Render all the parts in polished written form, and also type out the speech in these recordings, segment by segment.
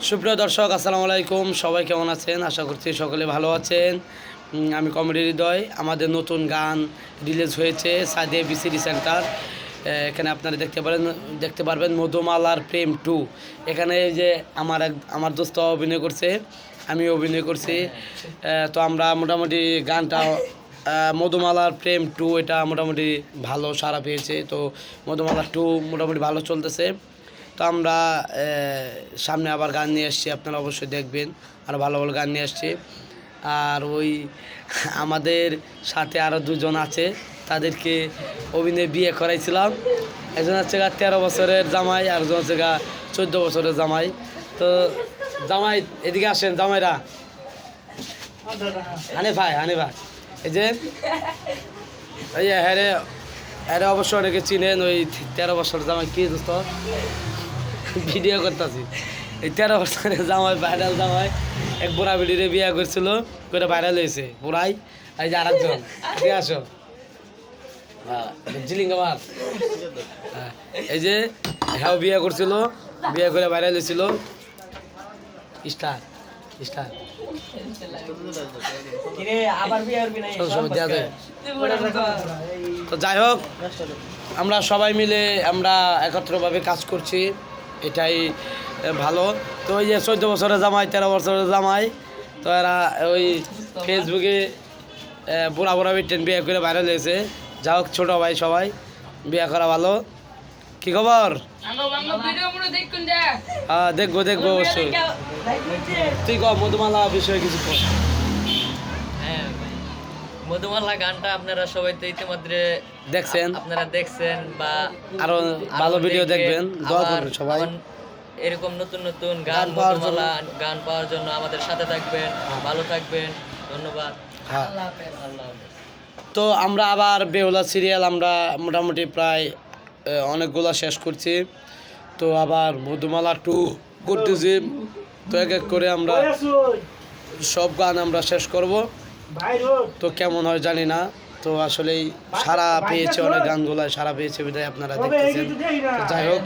সুপ্রিয় দর্শক, আসসালামু আলাইকুম। সবাই কেমন আছেন? আশা করছি সকলে ভালো আছেন। আমি কমেডি হৃদয়। আমাদের নতুন গান রিলিজ হয়েছে সাদিয়া বিসিডি সেন্টার। এখানে আপনারা দেখতে পারবেন মধুমালার প্রেম 2। এখানে যে আমার দোস্ত অভিনয় করছে, আমি অভিনয় করছি। তো আমরা মোটামুটি গানটা মধুমালার প্রেম 2 এটা মোটামুটি ভালো সাড়া পেয়েছে। তো মধুমালার 2 মোটামুটি ভালো চলতেছে। তো আমরা সামনে আবার গান নিয়ে আসছি, আপনারা অবশ্যই দেখবেন। আর ভালো ভালো গান নিয়ে আসছি। আর ওই আমাদের সাথে আরও দুজন আছে, তাদেরকে অভিনয় বিয়ে করাইছিলাম। একজন হচ্ছে 13 বছরের জামাই, আর একজন হচ্ছে 14 বছরের জামাই। তো জামাই এদিকে আসেন, জামাইরা হানি ভাই এই যে এই হ্যাঁ অবশ্য অনেকে চিনেন। ওই 13 বছরের জামাই কি দোস্ত ভিডিও করতেছি। এই 13 বছরের জামাই, ভাইরাল জামাই, এক বুড়া বিড়িরে বিয়ে করছিল, করে ভাইরাল হয়েছে বুড়াই। এই যে আরেকজন, ঠিক আসো জিলিঙ্গাবাদ। হ্যাঁ, এই যে হ্যাঁ বিয়ে করছিল, বিয়ে করে ভাইরাল হয়েছিল। তো যাই হোক, আমরা সবাই মিলে আমরা একত্রভাবে কাজ করছি, এটাই ভালো। তো ওই যে 14 বছরের জামাই, 13 বছরের জামাই, তো এরা ওই ফেসবুকে বুড়া বিটেন বিয়ে করে ভাইরাল হয়েছে। যা হোক, ছোটো ভাই সবাই বিয়ে করা ভালো। কি খবর? হ্যাঁ, দেখবো অবশ্যই। তুই কর মধুমালা বিষয়ে কিছু কর। হ্যাঁ, মধুমালা গানটা আপনারা সবাই তো ইতিমধ্যে দেখছেন বা আরো ভালো ভিডিও দেখবেন। দোয়া করবেন সবাই। এরকম নতুন নতুন গান মধুমালা গান পাওয়ার জন্য আমাদের সাথে থাকবেন। ভালো থাকবেন, ধন্যবাদ। হ্যাঁ, তো আমরা আবার বেহুলা সিরিয়াল আমরা মোটামুটি প্রায় অনেকগুলো শেষ করছি। তো আবার মধুমালা 2 করতেছি। তো এক এক করে আমরা সব গান আমরা শেষ করব। তো কেমন হয় জানি না। তো আসলেই সারা পেয়েছে, অনেক গানগুলো সারা পেয়েছে, বিধায় আপনারা দেখতেছেন। যাই হোক,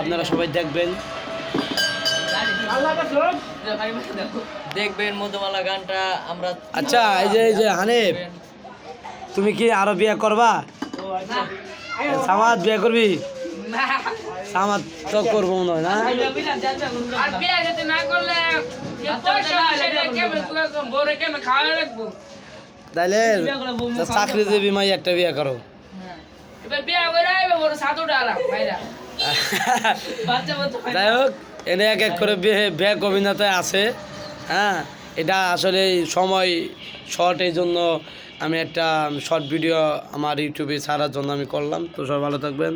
আপনারা সবাই দেখবেন মধুমালা গানটা আমরা। আচ্ছা, এই যে হানিফ, তুমি কি আরো বিয়ে করবা? সামাদ বিয়ে করবি? সামাদ তো করবো মনে হয় না। তাইলে চাকরিজীবী মাই একটা বিয়ে করো। যাই হোক, এনে এক এক করে ব্যাগ অভিনেতায় আছে। হ্যাঁ, এটা আসলে সময় শর্ট, এই জন্য আমি একটা শর্ট ভিডিও আমার ইউটিউবে ছাড়ার জন্য আমি করলাম। তো সবাই ভালো থাকবেন।